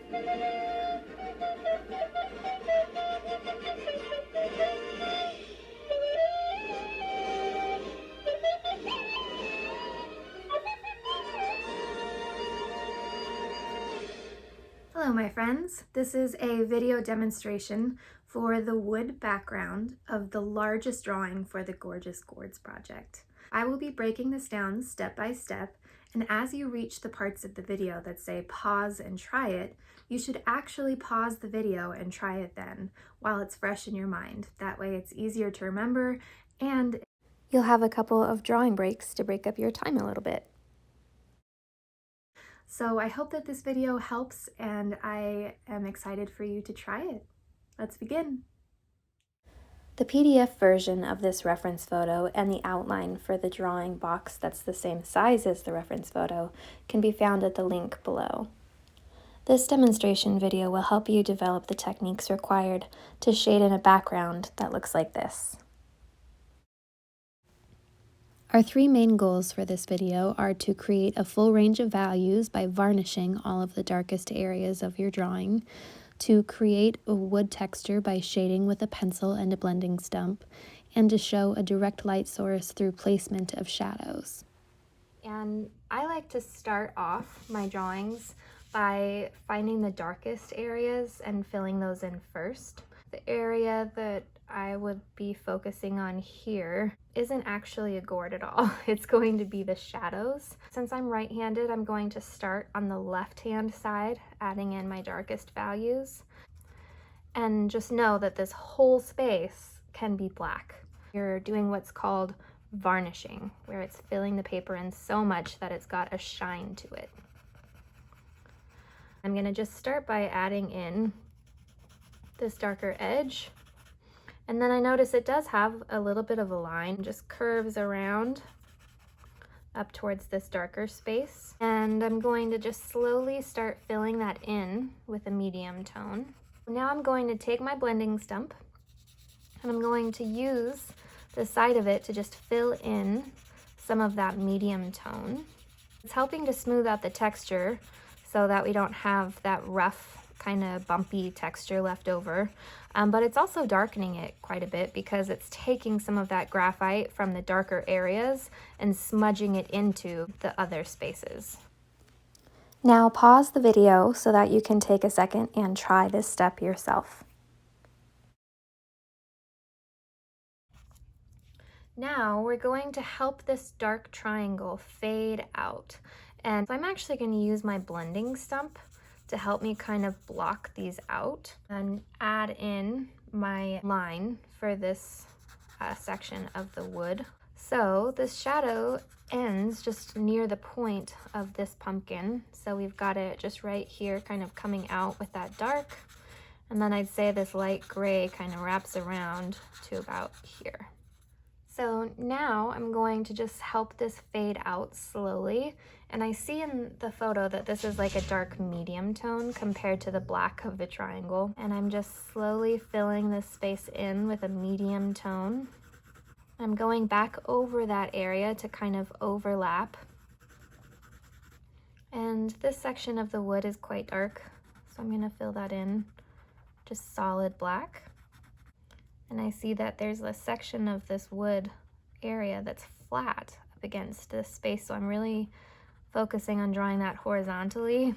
Hello my friends, this is a video demonstration for the wood background of the largest drawing for the Gorgeous Gourds project. I will be breaking this down step by step, and as you reach the parts of the video that say pause and try it, you should actually pause the video and try it then while it's fresh in your mind. That way it's easier to remember and you'll have a couple of drawing breaks to break up your time a little bit. So I hope that this video helps, and I am excited for you to try it. Let's begin. The PDF version of this reference photo and the outline for the drawing box that's the same size as the reference photo can be found at the link below. This demonstration video will help you develop the techniques required to shade in a background that looks like this. Our three main goals for this video are to create a full range of values by varnishing all of the darkest areas of your drawing, to create a wood texture by shading with a pencil and a blending stump, and to show a direct light source through placement of shadows. And I like to start off my drawings by finding the darkest areas and filling those in first. The area that I would be focusing on here isn't actually a gourd at all. It's going to be the shadows. Since I'm right-handed, I'm going to start on the left-hand side, adding in my darkest values. And just know that this whole space can be black. You're doing what's called varnishing, where it's filling the paper in so much that it's got a shine to it. I'm gonna just start by adding in this darker edge. And then I notice it does have a little bit of a line, just curves around up towards this darker space. And I'm going to just slowly start filling that in with a medium tone. Now I'm going to take my blending stump and I'm going to use the side of it to just fill in some of that medium tone. It's helping to smooth out the texture so that we don't have that rough kind of bumpy texture left over, but it's also darkening it quite a bit because it's taking some of that graphite from the darker areas and smudging it into the other spaces. Now pause the video so that you can take a second and try this step yourself. Now we're going to help this dark triangle fade out, and I'm actually going to use my blending stump to help me kind of block these out and add in my line for this section of the wood. So this shadow ends just near the point of this pumpkin. So we've got it just right here kind of coming out with that dark. And then I'd say this light gray kind of wraps around to about here. So now I'm going to just help this fade out slowly. And I see in the photo that this is like a dark medium tone compared to the black of the triangle. And I'm just slowly filling this space in with a medium tone. I'm going back over that area to kind of overlap. And this section of the wood is quite dark, so I'm gonna fill that in just solid black. And I see that there's a section of this wood area that's flat up against this space, so I'm really focusing on drawing that horizontally.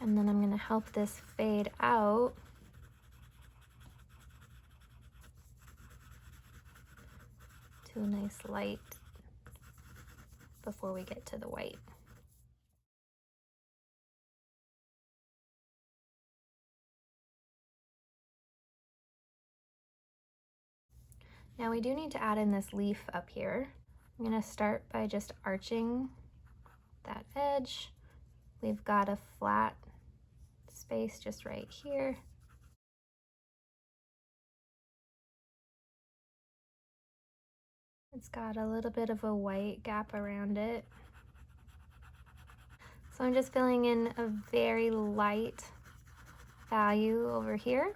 And then I'm going to help this fade out to a nice light before we get to the white. Now we do need to add in this leaf up here. I'm going to start by just arching that edge. We've got a flat space just right here. It's got a little bit of a white gap around it. So I'm just filling in a very light value over here.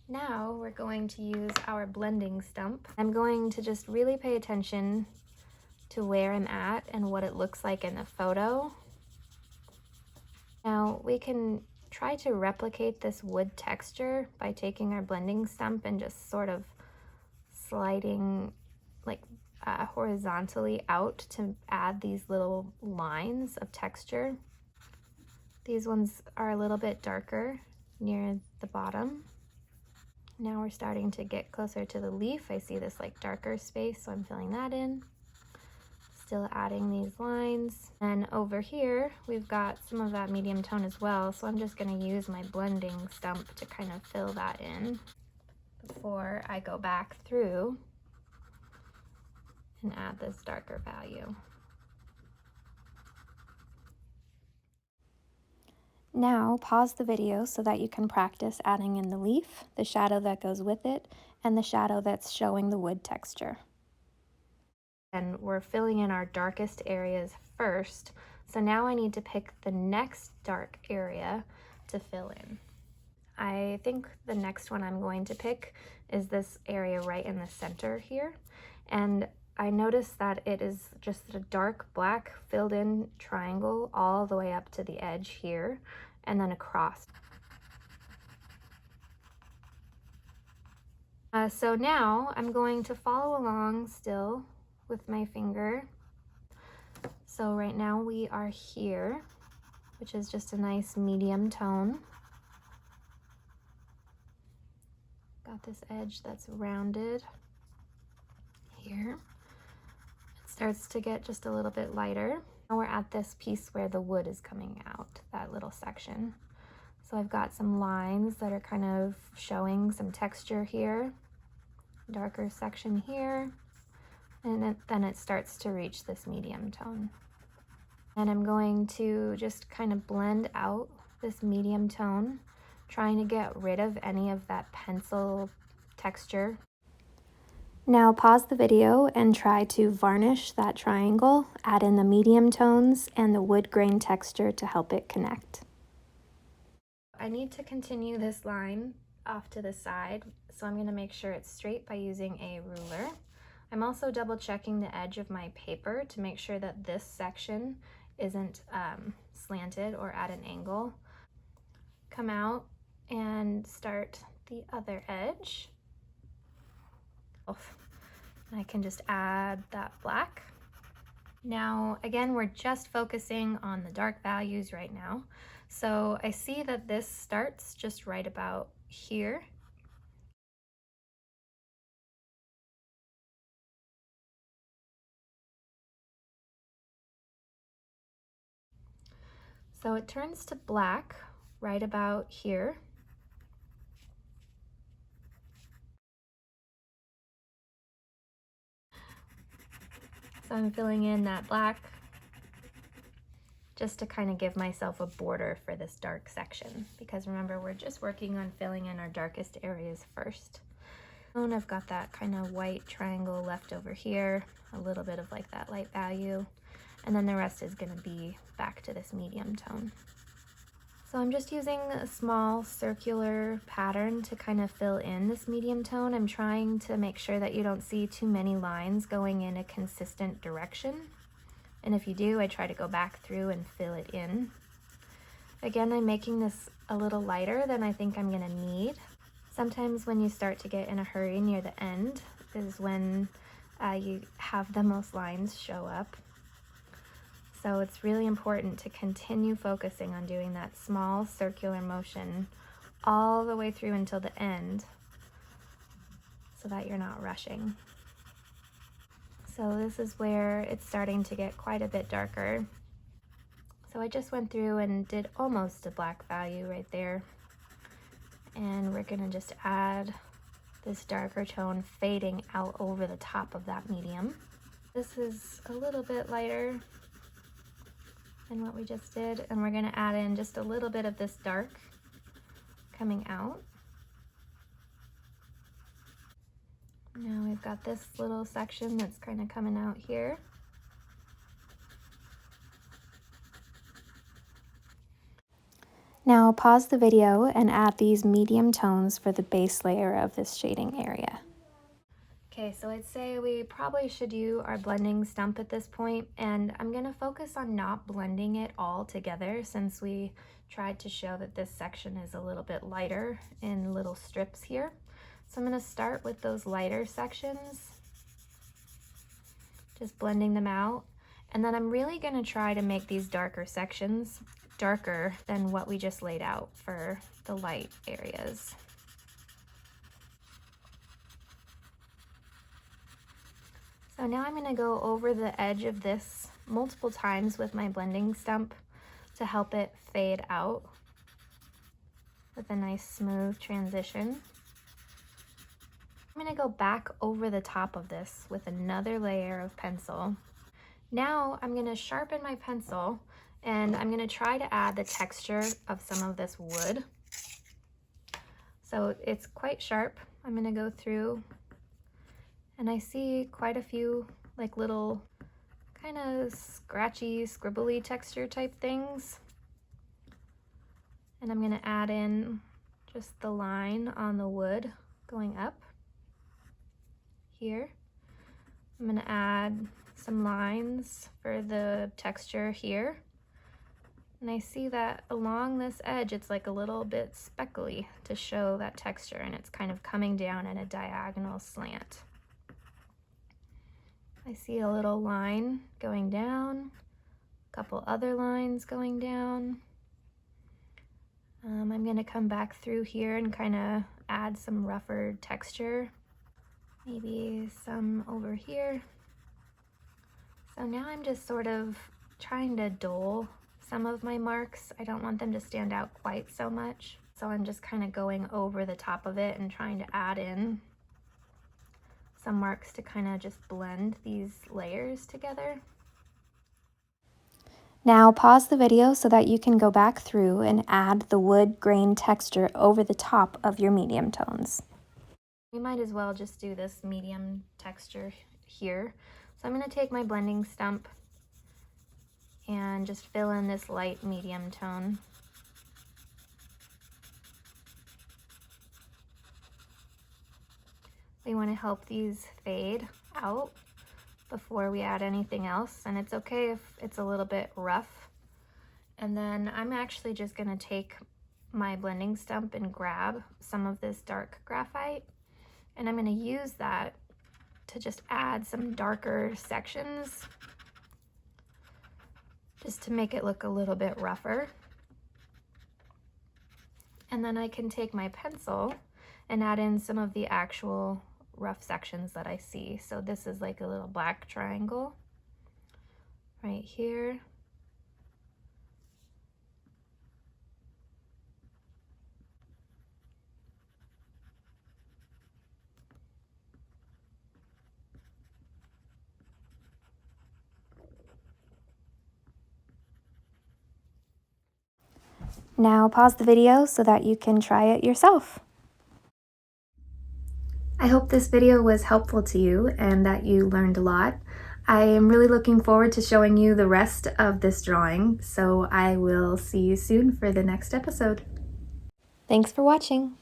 Now we're going to use our blending stump. I'm going to just really pay attention to where I'm at and what it looks like in the photo. Now we can try to replicate this wood texture by taking our blending stump and just sort of sliding like horizontally out to add these little lines of texture. These ones are a little bit darker near the bottom. Now we're starting to get closer to the leaf. I see this like darker space, so I'm filling that in. Still adding these lines. And over here, we've got some of that medium tone as well, so I'm just gonna use my blending stump to kind of fill that in before I go back through and add this darker value. Now pause the video so that you can practice adding in the leaf, the shadow that goes with it, and the shadow that's showing the wood texture. And we're filling in our darkest areas first, so now I need to pick the next dark area to fill in. I think the next one I'm going to pick is this area right in the center here, and I noticed that it is just a dark black filled in triangle all the way up to the edge here and then across. So now I'm going to follow along still with my finger. So right now we are here, which is just a nice medium tone. Got this edge that's rounded here. Starts to get just a little bit lighter. Now we're at this piece where the wood is coming out, that little section. So I've got some lines that are kind of showing some texture here, darker section here, and then it starts to reach this medium tone. And I'm going to just kind of blend out this medium tone, trying to get rid of any of that pencil texture. Now pause the video and try to varnish that triangle, add in the medium tones and the wood grain texture to help it connect. I need to continue this line off to the side, so I'm going to make sure it's straight by using a ruler. I'm also double checking the edge of my paper to make sure that this section isn't slanted or at an angle. Come out and start the other edge. I can just add that black. Now, again, we're just focusing on the dark values right now. So I see that this starts just right about here. So it turns to black right about here. So I'm filling in that black just to kind of give myself a border for this dark section, because remember, we're just working on filling in our darkest areas first. And I've got that kind of white triangle left over here, a little bit of like that light value, and then the rest is going to be back to this medium tone. So I'm just using a small circular pattern to kind of fill in this medium tone. I'm trying to make sure that you don't see too many lines going in a consistent direction. And if you do, I try to go back through and fill it in. Again, I'm making this a little lighter than I think I'm gonna need. Sometimes when you start to get in a hurry near the end is when you have the most lines show up. So it's really important to continue focusing on doing that small circular motion all the way through until the end so that you're not rushing. So this is where it's starting to get quite a bit darker. So I just went through and did almost a black value right there. And we're gonna just add this darker tone fading out over the top of that medium. This is a little bit lighter than what we just did, and we're gonna add in just a little bit of this dark coming out. Now we've got this little section that's kind of coming out here. Now pause the video and add these medium tones for the base layer of this shading area. Okay, Okay, so I'd say we probably should do our blending stump at this point, and I'm gonna focus on not blending it all together since we tried to show that this section is a little bit lighter in little strips here. So I'm gonna start with those lighter sections, just blending them out. And then I'm really gonna try to make these darker sections darker than what we just laid out for the light areas. So now I'm gonna go over the edge of this multiple times with my blending stump to help it fade out with a nice smooth transition. I'm gonna go back over the top of this with another layer of pencil. Now I'm gonna sharpen my pencil and I'm gonna try to add the texture of some of this wood. So it's quite sharp. I'm gonna go through and I see quite a few like little kind of scratchy, scribbly texture type things. And I'm gonna add in just the line on the wood going up here. I'm gonna add some lines for the texture here. And I see that along this edge, it's like a little bit speckly to show that texture, and it's kind of coming down in a diagonal slant. I see a little line going down, a couple other lines going down. I'm gonna come back through here and kind of add some rougher texture, maybe some over here. So now I'm just sort of trying to dull some of my marks. I don't want them to stand out quite so much. So I'm just kind of going over the top of it and trying to add in some marks to kind of just blend these layers together. Now pause the video so that you can go back through and add the wood grain texture over the top of your medium tones. You might as well just do this medium texture here. So I'm going to take my blending stump and just fill in this light medium tone. We want to help these fade out before we add anything else, and it's okay if it's a little bit rough. And then I'm actually just going to take my blending stump and grab some of this dark graphite, and I'm going to use that to just add some darker sections just to make it look a little bit rougher. And then I can take my pencil and add in some of the actual rough sections that I see. So this is like a little black triangle right here. Now pause the video so that you can try it yourself. I hope this video was helpful to you and that you learned a lot. I am really looking forward to showing you the rest of this drawing, so I will see you soon for the next episode. Thanks for watching.